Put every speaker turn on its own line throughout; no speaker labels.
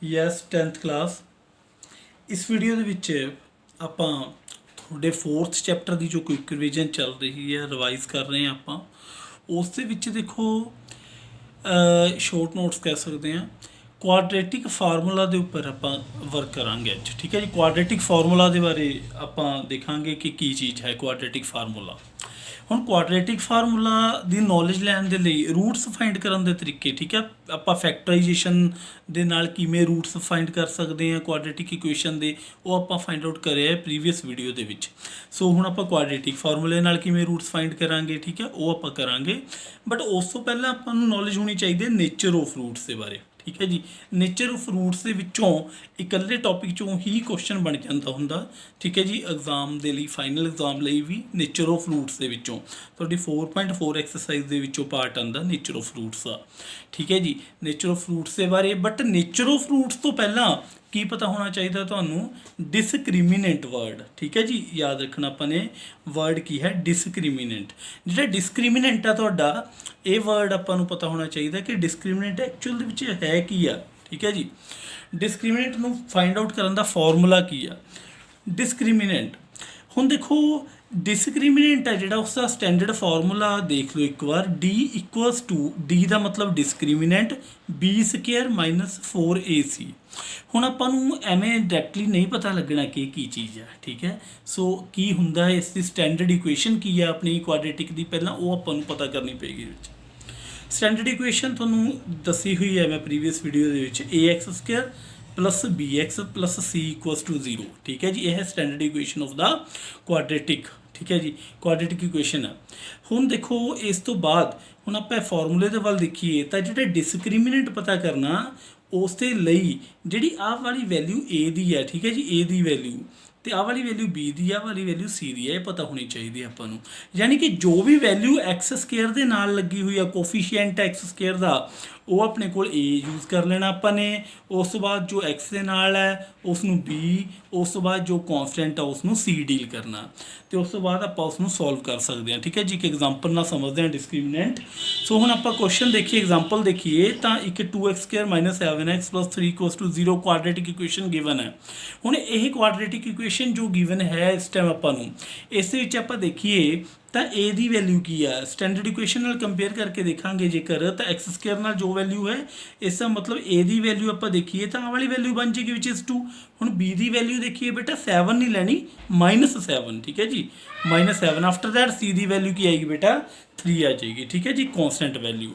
Yes 10th class. ਇਸ video ਦੇ ਵਿੱਚ ਆਪਾਂ ਤੁਹਾਡੇ 4th ਚੈਪਟਰ ਦੀ ਜੋ ਕੁਇਕ ਰਿਵੀਜ਼ਨ ਚੱਲ ਰਹੀ ਹੈ ਰਿਵਾਈਜ਼ ਕਰ ਰਹੇ ਹਾਂ ਆਪਾਂ। ਉਸ ਦੇ ਵਿੱਚ ਦੇਖੋ ਸ਼ੋਰਟ ਨੋਟਸ ਕਹਿ ਸਕਦੇ ਹਾਂ। ਕੁਆਡਰੇਟਿਕ ਫਾਰਮੂਲਾ ਦੇ ਉੱਪਰ ਆਪਾਂ ਵਰਕ ਕਰਾਂਗੇ ਅੱਜ, ਠੀਕ ਹੈ ਜੀ। ਕੁਆਡਰੇਟਿਕ ਫਾਰਮੂਲਾ ਦੇ ਬਾਰੇ ਆਪਾਂ ਦੇਖਾਂਗੇ ਕਿ ਕੀ ਚੀਜ਼ ਹੈ ਕੁਆਡਰੇਟਿਕ ਫਾਰਮੂਲਾ। ਹੁਣ ਕੁਆਡਰੇਟਿਕ ਫਾਰਮੂਲਾ ਦੀ ਨੌਲੇਜ ਲੈਣ ਦੇ ਲਈ ਰੂਟਸ ਫਾਈਂਡ ਕਰਨ ਦੇ ਤਰੀਕੇ, ਠੀਕ ਹੈ। ਆਪਾਂ ਫੈਕਟਰਾਈਜੇਸ਼ਨ ਦੇ ਨਾਲ ਕਿਵੇਂ ਰੂਟਸ ਫਾਈਂਡ ਕਰ ਸਕਦੇ ਹਾਂ ਕੁਆਡਰੇਟਿਕ ਇਕੁਏਸ਼ਨ ਦੇ, ਉਹ ਆਪਾਂ ਫਾਈਂਡ ਆਊਟ ਕਰਿਆ ਪ੍ਰੀਵੀਅਸ ਵੀਡੀਓ ਦੇ ਵਿੱਚ। ਸੋ ਹੁਣ ਆਪਾਂ ਕੁਆਡਰੇਟਿਕ ਫਾਰਮੂਲੇ ਨਾਲ ਕਿਵੇਂ ਰੂਟਸ ਫਾਈਂਡ ਕਰਾਂਗੇ, ਠੀਕ ਹੈ, ਉਹ ਆਪਾਂ ਕਰਾਂਗੇ। ਬਟ ਉਸ ਤੋਂ ਪਹਿਲਾਂ ਆਪਾਂ ਨੂੰ ਨੌਲੇਜ ਹੋਣੀ ਚਾਹੀਦੀ ਹੈ ਨੇਚਰ ਆਫ ਰੂਟਸ ਦੇ ਬਾਰੇ, ਠੀਕ ਹੈ ਜੀ। ਨੇਚਰ ਆਫ ਰੂਟਸ ਦੇ ਵਿੱਚੋਂ ਇਕੱਲੇ ਟੌਪਿਕ ਚੋਂ ਹੀ ਕੁਐਸਚਨ ਬਣ ਜਾਂਦਾ ਹੁੰਦਾ, ਠੀਕ ਹੈ ਜੀ। ਐਗਜ਼ਾਮ ਦੇ ਲਈ, ਫਾਈਨਲ ਐਗਜ਼ਾਮ ਲਈ ਵੀ ਨੇਚਰ ਆਫ ਰੂਟਸ ਦੇ ਵਿੱਚੋਂ ਤੁਹਾਡੀ 4.4 ਐਕਸਰਸਾਈਜ਼ ਦੇ ਵਿੱਚੋਂ ਪਾਰਟ ਆਉਂਦਾ ਨੇਚਰ ਆਫ ਰੂਟਸ ਦਾ, ਠੀਕ ਹੈ ਜੀ। ਨੇਚਰ ਆਫ ਰੂਟਸ ਦੇ ਬਾਰੇ, ਬਟ ਨੇਚਰ ਆਫ ਰੂਟਸ ਤੋਂ ਪਹਿਲਾਂ ਕੀ ਪਤਾ ਹੋਣਾ ਚਾਹੀਦਾ ਤੁਹਾਨੂੰ? ਡਿਸਕ੍ਰਿਮੀਨੈਂਟ ਵਰਡ, ਠੀਕ ਹੈ ਜੀ। ਯਾਦ ਰੱਖਣਾ ਆਪਾਂ ਨੇ ਵਰਡ ਕੀ ਹੈ, ਡਿਸਕ੍ਰਿਮੀਨੈਂਟ। ਜਿਹੜਾ ਡਿਸਕ੍ਰਿਮੀਨੈਂਟ ਆ ਤੁਹਾਡਾ, ਇਹ ਵਰਡ ਆਪਾਂ ਨੂੰ ਪਤਾ ਹੋਣਾ ਚਾਹੀਦਾ ਕਿ ਡਿਸਕ੍ਰਿਮੀਨੈਂਟ ਐਕਚੁਅਲ ਦੇ ਵਿੱਚ ਹੈ ਕੀ ਆ, ਠੀਕ ਹੈ ਜੀ। ਡਿਸਕ੍ਰਿਮੀਨੈਂਟ ਨੂੰ ਫਾਈਂਡ ਆਊਟ ਕਰਨ ਦਾ ਫਾਰਮੂਲਾ ਕੀ ਆ? ਡਿਸਕ੍ਰਿਮੀਨੈਂਟ, ਹੁਣ ਦੇਖੋ ਡਿਸਕ੍ਰਿਮੀਨੈਂਟ ਹੈ ਜਿਹੜਾ, ਉਸ ਦਾ ਸਟੈਂਡਰਡ ਫਾਰਮੂਲਾ ਦੇਖ ਲਓ ਇੱਕ ਵਾਰ। D ਇਕੁਅਲਸ ਟੂ, D ਦਾ ਮਤਲਬ ਡਿਸਕ੍ਰਿਮੀਨੈਂਟ, B ਸਕੁਅਰ ਮਾਈਨਸ 4AC। ਹੁਣ ਆਪਾਂ ਨੂੰ ਐਵੇਂ ਡਾਇਰੈਕਟਲੀ ਨਹੀਂ ਪਤਾ ਲੱਗਣਾ ਕਿ ਕੀ ਚੀਜ਼ ਹੈ, ਠੀਕ ਹੈ। ਸੋ ਕੀ ਹੁੰਦਾ ਹੈ, ਇਸ ਦੀ ਸਟੈਂਡਰਡ ਇਕੁਏਸ਼ਨ ਕੀ ਹੈ ਆਪਣੀ ਕੁਆਡਰੇਟਿਕ ਦੀ, ਪਹਿਲਾਂ ਉਹ ਆਪਾਂ ਨੂੰ ਪਤਾ ਕਰਨੀ ਪਏਗੀ ਵਿੱਚ। ਸਟੈਂਡਰਡ ਇਕੁਏਸ਼ਨ ਤੁਹਾਨੂੰ ਦੱਸੀ ਹੋਈ ਹੈ ਮੈਂ ਪ੍ਰੀਵੀਅਸ ਵੀਡੀਓ ਦੇ ਵਿੱਚ, AX square plus BX plus C equals to 0, ਠੀਕ ਹੈ ਜੀ। ਇਹ ਹੈ standard equation of the quadratic, ਠੀਕ ਹੈ ਜੀ। ਕੁਆਡਰੇਟਿਕ ਇਕੁਏਸ਼ਨ ਹੈ। ਹੁਣ ਦੇਖੋ ਇਸ ਤੋਂ ਬਾਅਦ ਹੁਣ ਆਪਾਂ ਫਾਰਮੂਲੇ ਦੇ ਵੱਲ ਦੇਖੀਏ ਤਾਂ ਜਿਹੜਾ ਡਿਸਕ੍ਰਿਮੀਨੈਂਟ ਪਤਾ ਕਰਨਾ, ਉਸ ਦੇ ਲਈ ਜਿਹੜੀ ਆਹ ਵਾਲੀ ਵੈਲਿਊ A ਦੀ ਹੈ, ਠੀਕ ਹੈ ਜੀ, A ਦੀ ਵੈਲਿਊ, ਤੇ ਆਹ ਵਾਲੀ ਵੈਲਿਊ B ਦੀ, ਆਹ ਵਾਲੀ ਵੈਲਿਊ C ਦੀ ਹੈ, ਇਹ ਪਤਾ ਹੋਣੀ ਚਾਹੀਦੀ ਹੈ ਆਪਾਂ ਨੂੰ। ਯਾਨੀ ਕਿ ਜੋ ਵੀ ਵੈਲਿਊ ਐਕਸ ਸਕੁਅਰ ਦੇ ਨਾਲ ਲੱਗੀ ਹੋਈ ਆ, ਕੋਫੀਸ਼ੀਐਂਟ ਐਕਸ ਸਕੁਅਰ ਦਾ, ਉਹ ਆਪਣੇ ਕੋਲ A ਯੂਜ਼ ਕਰ ਲੈਣਾ ਆਪਾਂ ਨੇ। ਉਸ ਤੋਂ ਬਾਅਦ ਜੋ ਐਕਸ ਦੇ ਨਾਲ ਹੈ ਉਸ ਨੂੰ B, ਉਸ ਤੋਂ ਬਾਅਦ ਜੋ ਕੌਨਸਟੈਂਟ ਆ ਉਸ ਨੂੰ C ਡੀਲ ਕਰਨਾ, ਤੇ ਉਸ ਤੋਂ ਬਾਅਦ ਆਪਾਂ ਉਸ ਨੂੰ ਸੋਲਵ ਕਰ ਸਕਦੇ ਹਾਂ, ਠੀਕ ਹੈ ਜੀ। ਇੱਕ ਐਗਜ਼ਾਮਪਲ ਨਾਲ ਸਮਝਦੇ ਹਾਂ ਡਿਸਕ੍ਰਿਮੀਨੈਂਟ। ਸੋ ਹੁਣ ਆਪਾਂ ਕੁਐਸਚਨ ਦੇਖੀਏ, ਐਗਜ਼ਾਮਪਲ ਦੇਖੀਏ ਤਾਂ ਇੱਕ 2x square minus 7x plus 3 equals to 0 quadratic equation given ਹੈ। ਹੁਣ ਇਹ ਕੁਆਡਰੇਟਿਕ ਇਕੁਏਸ਼ਨ ਜੋ ਗਿਵਨ ਹੈ ਇਸ ਟਾਈਮ ਆਪਾਂ ਨੂੰ, ਇਸ ਦੇ ਵਿੱਚ ਆਪਾਂ ਦੇਖੀਏ ਤਾਂ A ਦੀ ਵੈਲਿਊ ਕੀ ਆ, ਸਟੈਂਡਰਡ ਇਕੁਏਸ਼ਨ ਨਾਲ ਕੰਪੇਅਰ ਕਰਕੇ ਦੇਖਾਂਗੇ ਜੇਕਰ, ਤਾਂ ਐਕਸ ਸਕੁਅਰ ਨਾਲ ਜੋ ਵੈਲਿਊ ਹੈ, ਇਸ ਦਾ ਮਤਲਬ A ਦੀ ਵੈਲਿਊ ਆਪਾਂ ਦੇਖੀਏ ਤਾਂ ਆਹ ਵਾਲੀ ਵੈਲਿਊ ਬਣ ਜਾਏਗੀ ਵਿਚ ਇਜ਼ 2। ਹੁਣ B ਦੀ ਵੈਲਿਊ ਦੇਖੀਏ ਬੇਟਾ, 7 ਨਹੀਂ ਲੈਣੀ, -7, ਠੀਕ ਹੈ ਜੀ, -7। ਆਫਟਰ ਦੈਟ C ਦੀ ਵੈਲਿਊ ਕੀ ਆਏਗੀ ਬੇਟਾ, 3 ਆ ਜਾਏਗੀ, ਠੀਕ ਹੈ ਜੀ, ਕੌਨਸਟੈਂਟ ਵੈਲਿਊ।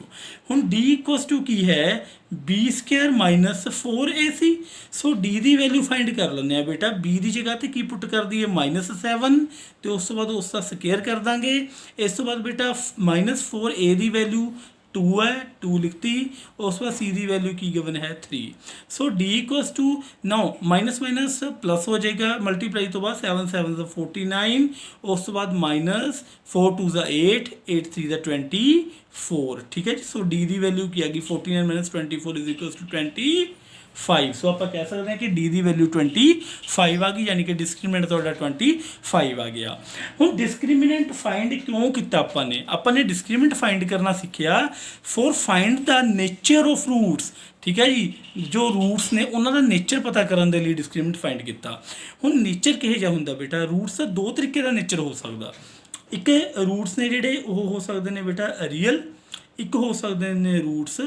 ਹੁਣ D ਇਕੁਅਲਸ ਟੂ ਕੀ ਹੈ, B square minus 4AC। So D ਦੀ ਵੈਲਿਊ ਫਾਈਂਡ ਕਰ ਲੈਂਦੇ ਆ ਬੇਟਾ। B ਦੀ ਜਗ੍ਹਾ ਤੇ ਕੀ ਪੁੱਟ ਕਰ ਦਈਏ, -7, ਤੇ ਉਸ ਤੋਂ ਬਾਅਦ ਉਸ ਦਾ ਸਕੁਅਰ ਕਰ ਦਾਂਗੇ। ਇਸ ਤੋਂ ਬਾਅਦ ਬੇਟਾ -4A ਦੀ ਵੈਲਿਊ 2 ਹੈ, 2 ਲਿਖਤੀ। ਉਸ ਤੋਂ ਬਾਅਦ C ਦੀ ਵੈਲਿਊ ਕੀ ਗਿਵਨ ਹੈ, 3। So D equals to, now minus minus plus ਹੋ ਜਾਏਗਾ, ਮਲਟੀਪਲਾਈ ਤੋਂ ਬਾਅਦ 7 7 49, ਉਸ ਤੋਂ ਬਾਅਦ ਮਾਈਨਸ 4 2 8, 8 3 24, ਠੀਕ ਹੈ ਜੀ। ਸੋ D ਦੀ ਵੈਲਿਊ ਕੀ ਆ ਗਈ, 49 ਮਾਈਨਸ 24 ਇਜ਼ ਇਕੁਅਲਸ ਟੂ 25। ਸੋ ਆਪਾਂ ਕਹਿ ਸਕਦੇ ਹਾਂ ਕਿ D ਦੀ ਵੈਲਿਊ 25 ਆ ਗਈ, ਯਾਨੀ ਕਿ ਡਿਸਕ੍ਰਿਮੀਨੈਂਟ ਤੁਹਾਡਾ 25 ਆ ਗਿਆ। ਹੁਣ ਡਿਸਕ੍ਰਿਮੀਨੈਂਟ ਫਾਈਂਡ ਕਿਉਂ ਕੀਤਾ ਆਪਾਂ ਨੇ? ਆਪਾਂ ਨੇ ਡਿਸਕ੍ਰਿਮੀਨੈਂਟ ਫਾਈਂਡ ਕਰਨਾ ਸਿੱਖਿਆ for find the nature of roots, ਠੀਕ ਹੈ ਜੀ। ਜੋ ਰੂਟਸ ਨੇ ਉਹਨਾਂ ਦਾ ਨੇਚਰ ਪਤਾ ਕਰਨ ਦੇ ਲਈ ਡਿਸਕ੍ਰਿਮੀਨੈਂਟ ਫਾਈਂਡ ਕੀਤਾ। ਹੁਣ ਨੇਚਰ ਕਿਹੋ ਜਿਹਾ ਹੁੰਦਾ ਬੇਟਾ? ਰੂਟਸ ਦਾ ਦੋ ਤਰੀਕੇ ਦਾ ਨੇਚਰ ਹੋ ਸਕਦਾ। ਇੱਕ ਰੂਟਸ ਨੇ ਜਿਹੜੇ ਉਹ ਹੋ ਸਕਦੇ ਨੇ ਬੇਟਾ ਰੀਅਲ, ਇੱਕ ਹੋ ਸਕਦੇ ਨੇ ਰੂਟਸ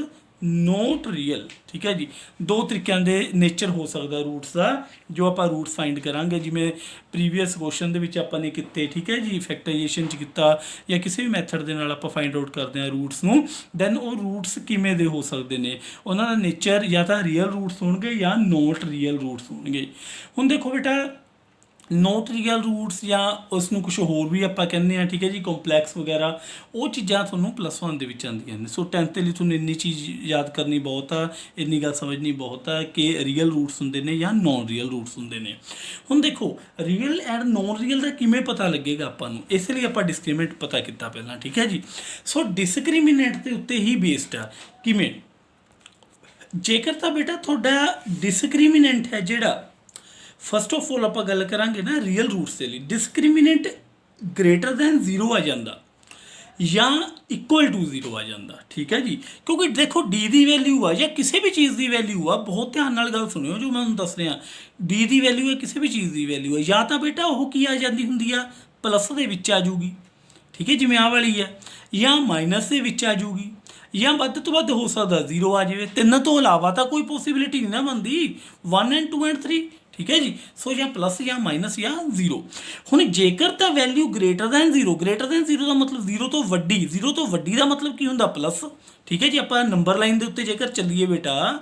ਨੋਟ ਰੀਅਲ, ਠੀਕ ਹੈ ਜੀ। ਦੋ ਤਰੀਕਿਆਂ ਦੇ ਨੇਚਰ ਹੋ ਸਕਦਾ ਰੂਟਸ ਦਾ, ਜੋ ਆਪਾਂ ਰੂਟਸ ਫਾਈਂਡ ਕਰਾਂਗੇ। ਜਿਵੇਂ ਪ੍ਰੀਵੀਅਸ ਕੁਐਸਚਨ ਦੇ ਵਿੱਚ ਆਪਾਂ ਨੇ ਕੀਤੇ, ਠੀਕ ਹੈ ਜੀ, ਫੈਕਟਰਾਈਜੇਸ਼ਨ 'ਚ ਕੀਤਾ ਜਾਂ ਕਿਸੇ ਵੀ ਮੈਥਡ ਦੇ ਨਾਲ ਆਪਾਂ ਫਾਈਂਡ ਆਊਟ ਕਰਦੇ ਹਾਂ ਰੂਟਸ ਨੂੰ। ਦੈਨ ਉਹ ਰੂਟਸ ਕਿਵੇਂ ਦੇ ਹੋ ਸਕਦੇ ਨੇ, ਉਹਨਾਂ ਦਾ ਨੇਚਰ ਜਾਂ ਤਾਂ ਰੀਅਲ ਰੂਟਸ ਹੋਣਗੇ ਜਾਂ ਨੋਟ ਰੀਅਲ ਰੂਟਸ ਹੋਣਗੇ। ਹੁਣ ਦੇਖੋ ਬੇਟਾ, ਨੋਟ ਰੀਅਲ ਰੂਟਸ ਜਾਂ ਉਸ ਨੂੰ ਕੁਛ ਹੋਰ ਵੀ ਆਪਾਂ ਕਹਿੰਦੇ ਹਾਂ, ਠੀਕ ਹੈ ਜੀ, ਕੰਪਲੈਕਸ ਵਗੈਰਾ, ਉਹ ਚੀਜ਼ਾਂ ਤੁਹਾਨੂੰ +1 ਦੇ ਵਿੱਚ ਆਉਂਦੀਆਂ ਨੇ। ਸੋ 10th ਦੇ ਲਈ ਤੁਹਾਨੂੰ ਇੰਨੀ ਚੀਜ਼ ਯਾਦ ਕਰਨੀ ਬਹੁਤ ਆ, ਇੰਨੀ ਗੱਲ ਸਮਝਣੀ ਬਹੁਤ ਆ ਕਿ ਰੀਅਲ ਰੂਟਸ ਹੁੰਦੇ ਨੇ ਜਾਂ ਨੋਨ ਰੀਅਲ ਰੂਟਸ ਹੁੰਦੇ ਨੇ। ਹੁਣ ਦੇਖੋ ਰੀਅਲ ਐਂਡ ਨੋਨ ਰੀਅਲ ਦਾ ਕਿਵੇਂ ਪਤਾ ਲੱਗੇਗਾ ਆਪਾਂ ਨੂੰ, ਇਸ ਲਈ ਆਪਾਂ ਡਿਸਕ੍ਰਿਮੀਨੈਂਟ ਪਤਾ ਕੀਤਾ ਪਹਿਲਾਂ, ਠੀਕ ਹੈ ਜੀ। ਸੋ ਡਿਸਕ੍ਰਿਮੀਨੈਂਟ ਦੇ ਉੱਤੇ ਹੀ ਬੇਸਡ ਆ। ਕਿਵੇਂ? ਜੇਕਰ ਤਾਂ ਬੇਟਾ ਤੁਹਾਡਾ ਡਿਸਕ੍ਰਿਮੀਨੈਂਟ ਹੈ ਜਿਹੜਾ, ਫਸਟ ਆਫ ਆਲ ਆਪਾਂ ਗੱਲ ਕਰਾਂਗੇ ਨਾ ਰੀਅਲ ਰੂਟਸ ਦੇ ਲਈ, ਡਿਸਕ੍ਰਿਮੀਨੈਂਟ > 0 ਆ ਜਾਂਦਾ। ਜਾਂ ਇਕੁਅਲ ਟੂ 0 ਆ ਜਾਂਦਾ। ਠੀਕ ਹੈ ਜੀ, ਕਿਉਂਕਿ ਦੇਖੋ ਡੀ ਦੀ ਵੈਲਿਊ ਆ ਜਾਂ ਕਿਸੇ ਵੀ ਚੀਜ਼ ਦੀ ਵੈਲਿਊ ਆ, ਬਹੁਤ ਧਿਆਨ ਨਾਲ ਗੱਲ ਸੁਣਿਓ ਜੋ ਮੈਂ ਤੁਹਾਨੂੰ ਦੱਸ ਰਿਹਾ, ਡੀ ਦੀ ਵੈਲਿਊ ਹੈ ਕਿਸੇ ਵੀ ਚੀਜ਼ ਦੀ ਵੈਲਿਊ ਹੈ, ਜਾਂ ਤਾਂ ਬੇਟਾ ਉਹ ਕੀ ਆ ਜਾਂਦੀ ਹੁੰਦੀ ਆ ਪਲੱਸ ਦੇ ਵਿੱਚ ਆ ਜੂਗੀ, ਠੀਕ ਹੈ ਜਿਵੇਂ ਆਹ ਵਾਲੀ ਹੈ, ਜਾਂ ਮਾਈਨਸ ਦੇ ਵਿੱਚ ਆ ਜੂਗੀ, ਜਾਂ ਵੱਧ ਤੋਂ ਵੱਧ ਹੋ ਸਕਦਾ 0 ਆ ਜਾਵੇ। ਤਿੰਨ ਤੋਂ ਇਲਾਵਾ ਤਾਂ ਕੋਈ ਪੋਸੀਬਿਲਿਟੀ ਨਹੀਂ ਨਾ ਬਣਦੀ 1 ਐਂਡ 2 ਐਂਡ 3। ਠੀਕ ਹੈ ਜੀ, ਸੋ ਜਾਂ ਪਲੱਸ ਜਾਂ ਮਾਈਨਸ ਜਾਂ 0। ਹੁਣ ਜੇਕਰ ਤਾਂ ਵੈਲਿਊ ਗ੍ਰੇਟਰ ਦੈਨ 0 ਦਾ ਮਤਲਬ 0 ਤੋਂ ਵੱਡੀ, 0 ਤੋਂ ਵੱਡੀ ਦਾ ਮਤਲਬ ਕੀ ਹੁੰਦਾ ਪਲੱਸ। ਠੀਕ ਹੈ ਜੀ, ਆਪਾਂ ਨੰਬਰ ਲਾਈਨ ਦੇ ਉੱਤੇ ਜੇਕਰ ਚੱਲੀਏ ਬੇਟਾ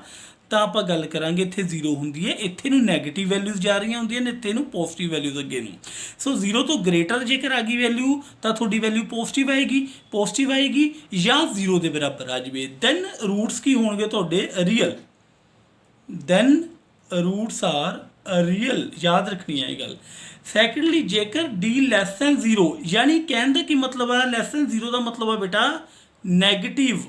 ਤਾਂ ਆਪਾਂ ਗੱਲ ਕਰਾਂਗੇ ਇੱਥੇ 0 ਹੁੰਦੀ ਹੈ, ਇੱਥੇ ਨੂੰ ਨੈਗੇਟਿਵ ਵੈਲਿਊਜ਼ ਜਾ ਰਹੀਆਂ ਹੁੰਦੀਆਂ ਨੇ, ਇੱਥੇ ਨੂੰ ਪੋਜ਼ਿਟਿਵ ਵੈਲਿਊਜ਼ ਅੱਗੇ ਨੂੰ। ਸੋ 0 ਤੋਂ ਗ੍ਰੇਟਰ ਜੇਕਰ ਆ ਗਈ ਵੈਲਿਊ ਤਾਂ ਤੁਹਾਡੀ ਵੈਲਿਊ ਪੋਜ਼ਿਟਿਵ ਆਏਗੀ ਜਾਂ 0 ਦੇ ਬਰਾਬਰ ਆ ਜਾਵੇ, ਦੈਨ ਰੂਟਸ ਕੀ ਹੋਣਗੇ ਤੁਹਾਡੇ real, then roots are real. ਯਾਦ ਰੱਖਣੀ ਹੈ ਇਹ ਗੱਲ। ਸੈਕੰਡਲੀ ਜੇਕਰ d ਲੈਸ ਦੈਨ 0, ਯਾਨੀ ਕਹਿਣ ਦਾ ਕੀ ਮਤਲਬ ਹੈ ਲੈਸ ਦੈਨ 0 ਦਾ ਮਤਲਬ ਹੈ ਬੇਟਾ ਨੈਗੇਟਿਵ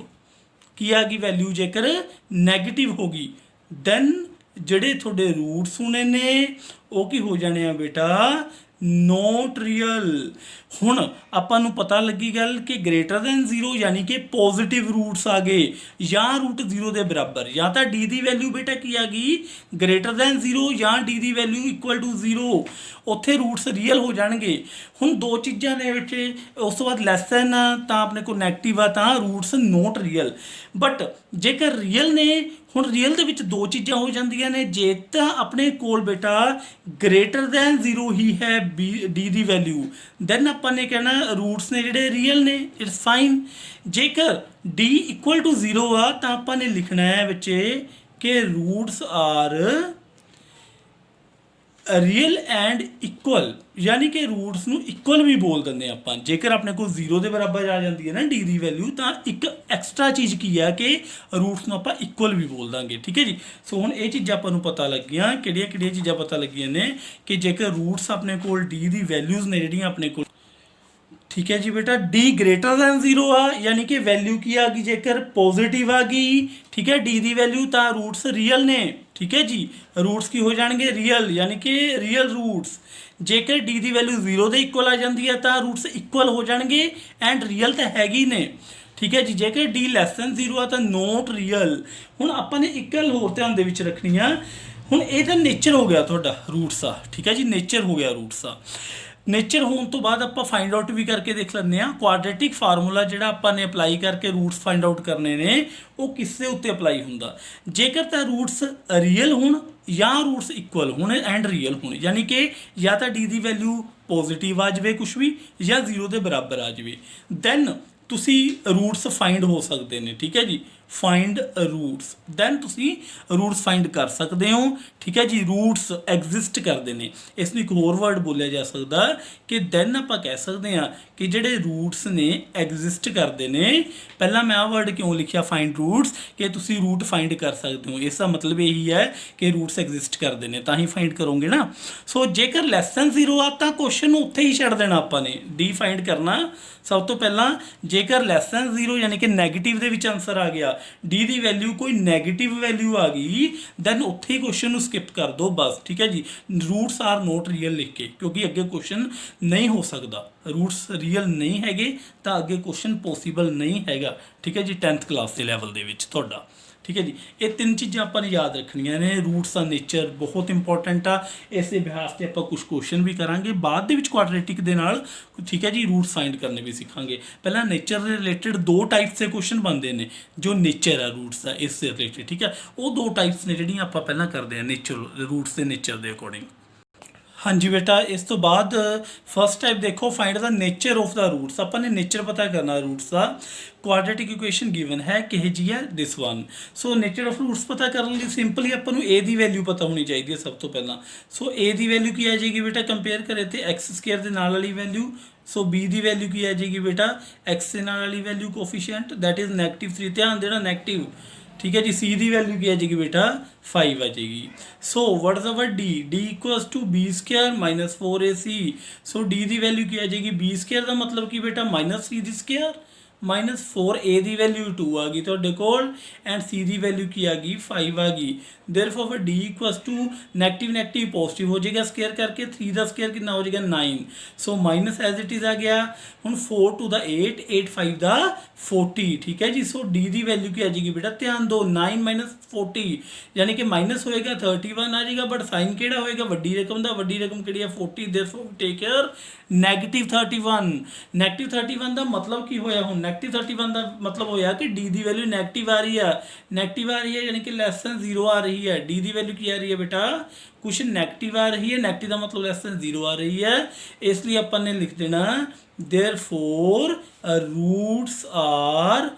ਕੀ ਆ ਗਈ ਵੈਲਿਊ, ਜੇਕਰ ਨੈਗੇਟਿਵ ਹੋ ਗਈ ਦੈਨ ਜਿਹੜੇ ਤੁਹਾਡੇ ਰੂਟਸ ਹੋਣੇ ਨੇ ਉਹ ਕੀ ਹੋ ਜਾਣੇ ਆ ਬੇਟਾ ਨੋਟ ਰੀਅਲ। ਹੁਣ ਆਪਾਂ ਨੂੰ ਪਤਾ ਲੱਗੀ ਗੱਲ ਕਿ ਗ੍ਰੇਟਰ ਦੈਨ 0 ਯਾਨੀ ਕਿ ਪੋਜ਼ਿਟਿਵ ਰੂਟਸ ਆ ਗਏ ਜਾਂ ਰੂਟ 0 ਦੇ ਬਰਾਬਰ, ਜਾਂ ਤਾਂ d ਦੀ ਵੈਲਿਊ ਬੇਟਾ ਕੀ ਆ ਗਈ ਗ੍ਰੇਟਰ ਦੈਨ 0 ਜਾਂ d ਦੀ ਵੈਲਿਊ ਇਕੁਅਲ ਟੂ 0, ਉੱਥੇ ਰੂਟਸ ਰੀਅਲ ਹੋ ਜਾਣਗੇ। ਹੁਣ ਦੋ ਚੀਜ਼ਾਂ ਨੇ ਵਿੱਚ, ਉਸ ਤੋਂ ਬਾਅਦ ਲੈਸ ਦੈਨ ਤਾਂ ਆਪਣੇ ਕੋਲ ਨੈਗੇਟਿਵ ਆ ਤਾਂ ਰੂਟਸ ਨੋਟ ਰੀਅਲ। ਬਟ ਜੇਕਰ ਰੀਅਲ ਨੇ, ਹੁਣ ਰੀਅਲ ਦੇ ਵਿੱਚ ਦੋ ਚੀਜ਼ਾਂ ਹੋ ਜਾਂਦੀਆਂ ਨੇ, ਜੇ ਤਾਂ ਆਪਣੇ ਕੋਲ ਬੇਟਾ ਗ੍ਰੇਟਰ ਦੈਨ 0 ਹੀ ਹੈ d ਦੀ ਵੈਲਿਊ, ਦੈਨ ਆਪਾਂ ਨੇ ਕਹਿਣਾ ਰੂਟਸ ਨੇ ਜਿਹੜੇ ਰੀਅਲ ਨੇ, ਇਟਸ ਫਾਈਨ। ਜੇਕਰ d ਇਕੁਅਲ ਟੂ 0 ਆ ਤਾਂ ਆਪਾਂ ਨੇ ਲਿਖਣਾ ਹੈ ਵਿੱਚ ਕਿ roots are real and equal, ਯਾਨੀ ਕਿ ਰੂਟਸ ਨੂੰ ਇਕੁਅਲ ਵੀ ਬੋਲ ਦਿੰਦੇ ਆਪਾਂ। ਜੇਕਰ ਆਪਣੇ ਕੋਲ 0 ਦੇ ਬਰਾਬਰ ਆ ਜਾਂਦੀ ਹੈ ਨਾ d ਦੀ ਵੈਲਿਊ ਤਾਂ ਇੱਕ ਐਕਸਟਰਾ ਚੀਜ਼ ਕੀ ਆ ਕਿ ਰੂਟਸ ਨੂੰ ਆਪਾਂ ਇਕੁਅਲ ਵੀ ਬੋਲ ਦਾਂਗੇ। ਠੀਕ ਹੈ ਜੀ, ਸੋ ਹੁਣ ਇਹ ਚੀਜ਼ਾਂ ਆਪਾਂ ਨੂੰ ਪਤਾ ਲੱਗੀਆਂ, ਕਿਹੜੀਆਂ ਚੀਜ਼ਾਂ ਪਤਾ ਲੱਗੀਆਂ ਨੇ ਕਿ ਜੇਕਰ ਰੂਟਸ ਆਪਣੇ ਕੋਲ d ਦੀ ਵੈਲਿਊਜ਼ ਨੇ ਜਿਹੜੀਆਂ ਆਪਣੇ ਕੋਲ, ਠੀਕ ਹੈ ਜੀ ਬੇਟਾ d ਗ੍ਰੇਟਰ ਦੈਨ 0 ਆ ਯਾਨੀ ਕਿ ਵੈਲਿਊ ਕੀ ਆ ਗਈ ਜੇਕਰ ਪੋਜ਼ਿਟਿਵ ਆ ਗਈ, ਠੀਕ ਹੈ d ਦੀ ਵੈਲਿਊ ਤਾਂ ਰੂਟਸ ਰੀਅਲ ਨੇ। ਠੀਕ ਹੈ ਜੀ, ਰੂਟਸ ਕੀ ਹੋ ਜਾਣਗੇ ਰੀਅਲ, ਯਾਨੀ ਕਿ ਰੀਅਲ ਰੂਟਸ। ਜੇਕਰ d ਦੀ ਵੈਲਿਊ 0 ਦੇ ਇਕੁਅਲ ਆ ਜਾਂਦੀ ਹੈ ਤਾਂ ਰੂਟਸ ਇਕੁਅਲ ਹੋ ਜਾਣਗੇ ਐਂਡ ਰੀਅਲ ਤਾਂ ਹੈਗੀ ਨੇ। ਠੀਕ ਹੈ ਜੀ, ਜੇਕਰ d ਲੈਸ ਦੈਨ 0 ਆ ਤਾਂ ਨੋਟ ਰੀਅਲ। ਹੁਣ ਆਪਾਂ ਨੇ ਇੱਕ ਗੱਲ ਹੋਰ ਧਿਆਨ ਦੇ ਵਿੱਚ ਰੱਖਣੀ ਆ, ਹੁਣ ਇਹ ਤਾਂ ਨੇਚਰ ਹੋ ਗਿਆ ਤੁਹਾਡਾ ਰੂਟਸ ਆ। ਠੀਕ ਹੈ ਜੀ, ਨੇਚਰ ਹੋ ਗਿਆ ਰੂਟਸ ਆ। ਨੇਚਰ ਹੋਣ ਤੋਂ ਬਾਅਦ ਆਪਾਂ ਫਾਈਂਡ ਆਊਟ ਵੀ ਕਰਕੇ ਦੇਖ ਲੈਂਦੇ ਹਾਂ ਕੁਆਡਰੇਟਿਕ ਫਾਰਮੂਲਾ ਜਿਹੜਾ ਆਪਾਂ ਨੇ ਅਪਲਾਈ ਕਰਕੇ ਰੂਟਸ ਫਾਈਂਡ ਆਊਟ ਕਰਨੇ ਨੇ ਉਹ ਕਿਸ ਦੇ ਉੱਤੇ ਅਪਲਾਈ ਹੁੰਦਾ। ਜੇਕਰ ਤਾਂ ਰੂਟਸ ਰੀਅਲ ਹੋਣ ਜਾਂ ਰੂਟਸ ਇਕੁਅਲ ਹੋਣ ਐਂਡ ਰੀਅਲ ਹੋਣ, ਯਾਨੀ ਕਿ ਜਾਂ ਤਾਂ d ਦੀ ਵੈਲਿਊ ਪੋਜ਼ਿਟਿਵ ਆ ਜਾਵੇ ਕੁਛ ਵੀ ਜਾਂ 0 ਦੇ ਬਰਾਬਰ ਆ ਜਾਵੇ, ਦੈਨ ਤੁਸੀਂ ਰੂਟਸ ਫਾਈਂਡ ਹੋ ਸਕਦੇ ਨੇ। ਠੀਕ ਹੈ ਜੀ, ਫਾਈਂਡ ਰੂਟਸ, ਦੈਨ ਤੁਸੀਂ ਰੂਟਸ ਫਾਈਂਡ ਕਰ ਸਕਦੇ ਹੋ। ਠੀਕ ਹੈ ਜੀ, ਰੂਟਸ ਐਗਜ਼ਿਸਟ ਕਰਦੇ ਨੇ। ਇਸ ਨੂੰ ਇੱਕ ਹੋਰ ਵਰਡ ਬੋਲਿਆ ਜਾ ਸਕਦਾ ਕਿ ਦੈਨ ਆਪਾਂ ਕਹਿ ਸਕਦੇ ਹਾਂ ਕਿ ਜਿਹੜੇ ਰੂਟਸ ਨੇ ਐਗਜ਼ਿਸਟ ਕਰਦੇ ਨੇ। ਪਹਿਲਾਂ ਮੈਂ ਆਹ ਵਰਡ ਕਿਉਂ ਲਿਖਿਆ ਫਾਈਂਡ ਰੂਟਸ ਕਿ ਤੁਸੀਂ ਰੂਟ ਫਾਈਂਡ ਕਰ ਸਕਦੇ ਹੋ, ਇਸ ਦਾ ਮਤਲਬ ਇਹੀ ਹੈ ਕਿ ਰੂਟਸ ਐਗਜ਼ਿਸਟ ਕਰਦੇ ਨੇ ਤਾਂ ਹੀ ਫਾਈਂਡ ਕਰੋਗੇ ਨਾ। ਸੋ ਜੇਕਰ ਲੈਸ ਦੈਨ 0 ਆ ਤਾਂ ਕੁਐਸਚਨ ਨੂੰ ਉੱਥੇ ਹੀ ਛੱਡ ਦੇਣਾ ਆਪਾਂ ਨੇ, ਡੀ ਫਾਈਂਡ ਕਰਨਾ ਸਭ ਤੋਂ ਪਹਿਲਾਂ। ਜੇਕਰ ਲੈਸ ਦੈਨ 0 ਯਾਨੀ ਕਿ ਨੈਗੇਟਿਵ ਦੇ ਵਿੱਚ ਆਨਸਰ ਆ ਗਿਆ, d ਦੀ ਵੈਲਿਊ ਕੋਈ ਨੈਗੇਟਿਵ ਵੈਲਿਊ ਆ ਗਈ, ਦੈਨ ਉੱਥੇ ਹੀ ਕੁਐਸਚਨ ਨੂੰ ਸਕਿਪ ਕਰ ਦਿਓ ਬਸ। ਠੀਕ ਹੈ ਜੀ, ਰੂਟਸ ਆਰ ਨੋਟ ਰੀਅਲ ਲਿਖ ਕੇ, ਕਿਉਂਕਿ ਅੱਗੇ ਕੁਐਸਚਨ ਨਹੀਂ ਹੋ ਸਕਦਾ, ਰੂਟਸ ਰੀਅਲ ਨਹੀਂ ਹੈਗੇ ਤਾਂ ਅੱਗੇ ਕੁਐਸਚਨ ਪੋਸੀਬਲ ਨਹੀਂ ਹੈਗਾ। ਠੀਕ ਹੈ ਜੀ, 10th ਕਲਾਸ ਦੇ ਲੈਵਲ ਦੇ ਵਿੱਚ ਤੁਹਾਡਾ। ਠੀਕ ਹੈ ਜੀ, ਇਹ ਤਿੰਨ ਚੀਜ਼ਾਂ ਆਪਾਂ ਨੇ ਯਾਦ ਰੱਖਣੀਆਂ ਨੇ। ਰੂਟਸ ਦਾ ਨੇਚਰ ਬਹੁਤ ਇੰਪੋਰਟੈਂਟ ਆ, ਇਸ ਦੇ ਬਿਹਾਫ 'ਤੇ ਆਪਾਂ ਕੁਝ ਕੁਐਸਚਨ ਵੀ ਕਰਾਂਗੇ ਬਾਅਦ ਦੇ ਵਿੱਚ ਕੁਆਡਰੇਟਿਕ ਦੇ ਨਾਲ। ਠੀਕ ਹੈ ਜੀ, ਰੂਟਸ ਫਾਈਂਡ ਕਰਨੇ ਵੀ ਸਿੱਖਾਂਗੇ। ਪਹਿਲਾਂ ਨੇਚਰ ਦੇ ਰਿਲੇਟਡ ਦੋ ਟਾਈਪਸ ਦੇ ਕੁਐਸਚਨ ਬਣਦੇ ਨੇ, ਜੋ ਨੇਚਰ ਆ ਰੂਟਸ ਦਾ ਇਸ ਦੇ ਰਿਲੇਟਡ। ਠੀਕ ਹੈ, ਉਹ ਦੋ ਟਾਈਪਸ ਨੇ ਜਿਹੜੀਆਂ ਆਪਾਂ ਪਹਿਲਾਂ ਕਰਦੇ ਹਾਂ ਨੇਚਰ, ਰੂਟਸ ਦੇ ਨੇਚਰ ਦੇ ਅਕੋਰਡਿੰਗ। ਹਾਂਜੀ ਬੇਟਾ, ਇਸ ਤੋਂ ਬਾਅਦ ਫਸਟ ਟਾਈਪ ਦੇਖੋ find the nature of the roots. ਆਪਾਂ ਨੇ ਨੇਚਰ ਪਤਾ ਕਰਨਾ ਰੂਟਸ ਦਾ। ਕੁਆਡਰੇਟਿਕ ਇਕੁਏਸ਼ਨ ਗਿਵਨ ਹੈ ਕਿਹੇ ਜੀ ਹੈ this one. So nature of roots ਪਤਾ ਕਰਨ ਲਈ ਸਿੰਪਲੀ ਆਪਾਂ ਨੂੰ a ਦੀ ਵੈਲਿਊ ਪਤਾ ਹੋਣੀ ਚਾਹੀਦੀ ਹੈ ਸਭ ਤੋਂ ਪਹਿਲਾਂ। ਸੋ a ਦੀ ਵੈਲਿਊ ਕੀ ਆ ਜਾਏਗੀ ਬੇਟਾ, ਕੰਪੇਅਰ ਕਰੇ ਤੇ x² ਦੇ ਨਾਲ ਵਾਲੀ ਵੈਲਿਊ। ਸੋ b ਦੀ ਵੈਲਿਊ ਕੀ ਆ ਜਾਏਗੀ ਬੇਟਾ, x ਦੇ ਨਾਲ ਵਾਲੀ ਵੈਲਿਊ ਕੋਫੀਸ਼ੀਐਂਟ ਦੈਟ ਇਜ਼ -3। ਧਿਆਨ ਦੇਣਾ ਨੈਗੇਟਿਵ। ठीक है जी, c ਦੀ वैल्यू की आ जाएगी बेटा 5 आ जाएगी। So what is our d equals to b² -4ac। So d ਦੀ वैल्यू की आ जाएगी b² का मतलब कि बेटा -3 ਦੀ स्क्वायर -4a ਦੀ ਵੈਲਿਊ 2 ਆ ਗਈ ਤੁਹਾਡੇ ਕੋਲ ਐਂਡ c ਦੀ ਵੈਲਿਊ ਕੀ ਆ ਗਈ 5 ਆ ਗਈ। देयरफॉर फिर d इक्वल्स टू नेगेटिव नेगेटिव पॉजिटिव हो जाएगा स्केयर करके 3 का स्केयर कितना हो जाएगा 9 so minus as it is आ गया हुण 4 टू द 8 8 5 दा 40 ठीक है जी। सो d की वैल्यू की आ जाएगी बेटा ध्यान दो 9 माइनस 40 यानी कि माइनस होएगा 31 आ जाएगा बट साइन केड़ा होएगा वड्डी रकम दा वड्डी रकम केड़ी है 40 देयरफॉर टेक केयर नेगेटिव 31 का मतलब की होया हुण नेगेटिव 31 का मतलब होया कि d की वैल्यू नेगेटिव आ रही है यानी कि लैस दैन 0 आ रही है। d की वैल्यू की आ रही है बेटा कुछ नेगेटिव आ रही है नेगेटिव का मतलब लैस दैन 0 आ रही है इसलिए अपन ने लिख देना therefore roots are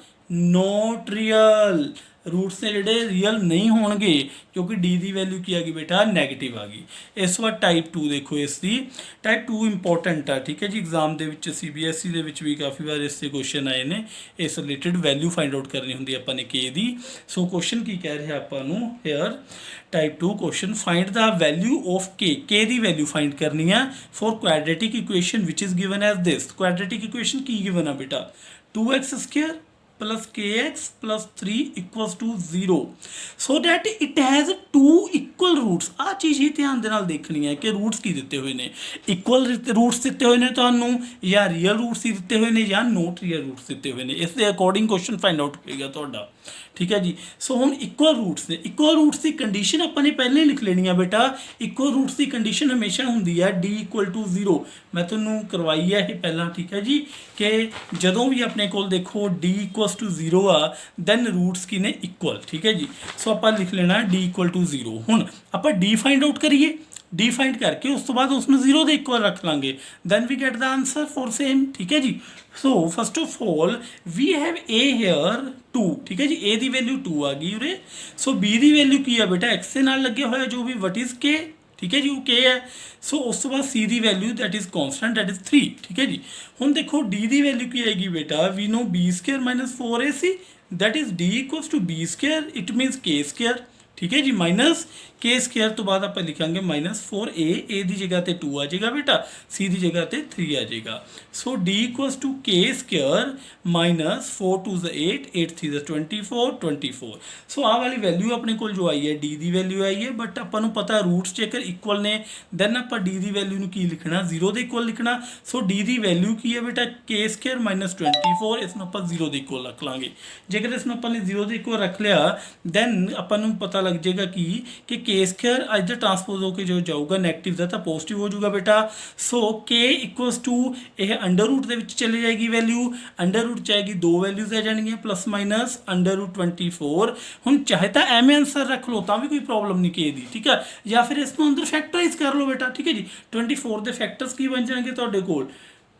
not real roots ने जोड़े रियल नहीं होंगे क्योंकि डी की वैल्यू की आ गई बेटा नैगेटिव आ गई। इस बार टाइप 2 देखो इसकी टाइप 2 इंपॉर्टेंट है ठीक है जी एग्जाम के CBSE भी काफ़ी बार इससे क्वेश्चन आए ने इस रिलेटेड वैल्यू फाइंड आउट करनी होंगी अपने के दी। सो क्वेश्चन की कह रहे आपू here type 2 question find the value of K की वैल्यू फाइंड करनी है for quadratic equation which is given as this. Quadratic equation की गिवन है बेटा 2x square plus kx plus 3 equals to 0 so that it has two equal roots। आ चीज़ ही ध्यान दे नाल देखनी है कि रूट्स की दिते हुए ने इक्वल रूट्स दिते हुए ने तुहानू या रियल रूट्स ही दिते हुए ने या नॉट रियल रूट्स दिते हुए ने इस दे अकॉर्डिंग क्वेश्चन फाइंड आउट होएगा तुहाडा ठीक है जी। सो हुण इक्वल रूट्स ने इक्वल रूट्स की कंडीशन अपने पहले ही लिख लेनी है बेटा इक्वल रूट्स की कंडीशन हमेशा होंगी है d इक्वल टू 0 मैं तुहानू करवाई है ये पहला ठीक है जी कि जदों भी अपने कोल देखो d इक्वल्स टू 0 आ दैन रूट्स की ने इक्वल ठीक है जी। सो आप लिख लेना d इक्वल टू 0 हुण आप d फाइंड आउट करिए डी फाइंड करके उस तो बाद उसमें 0 के इक्वल रख लांगे then we get the answer for same ठीक है जी। So first of all we have a here 2 ठीक है जी ए की वैल्यू 2 आ गई उरे। सो बी की वैल्यू की है बेटा एक्स के नाल लगे हुआ जो भी वट इज़ के ठीक है जी वो के है। सो उस तो बाद सी की value that is constant that is 3 ठीक है जी। हुण देखो डी की वैल्यू की आएगी बेटा we know B square minus 4ac that is D equals to B square it means K square ठीक है जी माइनस के स्क्वायर तो बाद आप लिखांगे -4a ए की जगह पे 2 आ जाएगा बेटा सी की जगह पे 3 आ जाएगा। सो डी इक्वल्स टू के स्क्वायर -4 टू 8 8 3 24 सो आ वाली वैल्यू अपने को जो आई है डी की वैल्यू आई है बट अपन पता रूट्स जेकर इक्वल ने दैन आप डी की वैल्यू की लिखना 0 के इक्वल लिखना। सो डी की वैल्यू की है बेटा के स्क्वायर -24 इसमें आप 0 के इक्वल रख लाँगे जेकर इसमें अपने 0 के इक्वल रख लिया दैन अपन पता लग जाएगा कि के स्क्वायर इधर ट्रांसपोज होकर जो जाऊगा नैगेटिव का तो पॉजिटिव हो जाऊगा बेटा। सो के इक्वल्स टू यह अंडर रूट के चली जाएगी वैल्यू अंडर रूट चाहेगी दो वैल्यूज आ जाएगी प्लस माइनस अंडर रूट 24 हुण चाहे तो एवें आंसर रख लो तो भी कोई प्रॉब्लम नहीं के दी ठीक है या फिर इसमें अंदर फैक्टराइज कर लो बेटा ठीक है जी। 24 के फैक्टर्स की बन जाएंगे तुहाडे कोल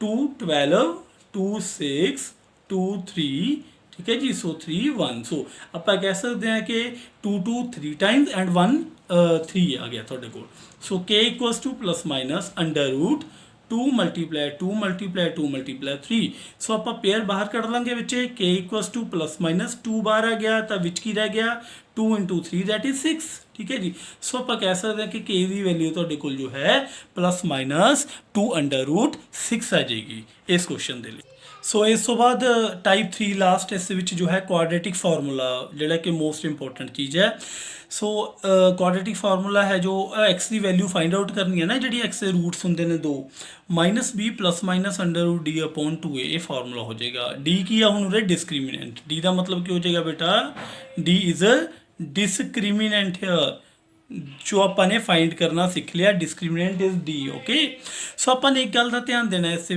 2 12 2 6 2 3 ठीक है जी। सो 3 1 सो आप कह सकते हैं कि 2 2 3 टाइम्स एंड 1 3 आ गया थोड़े को। So K equals to plus minus under root 2 multiply 2 multiply 2 multiply 3 so आप पेयर बाहर कढ़ लेंगे बच्चे के इक्वल्स टू प्लस माइनस 2 बाहर आ गया तो विच की रह गया 2 इंटू 3 दैट इज 6 ठीक है जी। सो आप कह सकते हैं कि के की वैल्यू तुहाडे कोल जो है प्लस माइनस 2 अंडर रूट 6 आ जाएगी इस क्वेश्चन के लिए। सो इस तो बाद टाइप 3 लास्ट इस जो है क्वाड्रेटिक फार्मूला जोड़ा कि मोस्ट इंपोर्टेंट चीज़ है। सो क्वाड्रेटिक फार्मूला है जो एक्स की वैल्यू फाइंड आउट करनी है ना जी एक्स के रूट्स होंगे ने 2 -b plus minus under root D upon 2a ये फार्मूला हो जाएगा। डी की है हूँ डिस्क्रिमिनेंट डी का मतलब क्या हो जाएगा बेटा डी इज़ अ डिस्क्रिमिनेंट है जो आपने फाइंड करना सीख लिया डिस्क्रिमिनेंट इज डी ओके। सो अपन एक गल का ध्यान देना इस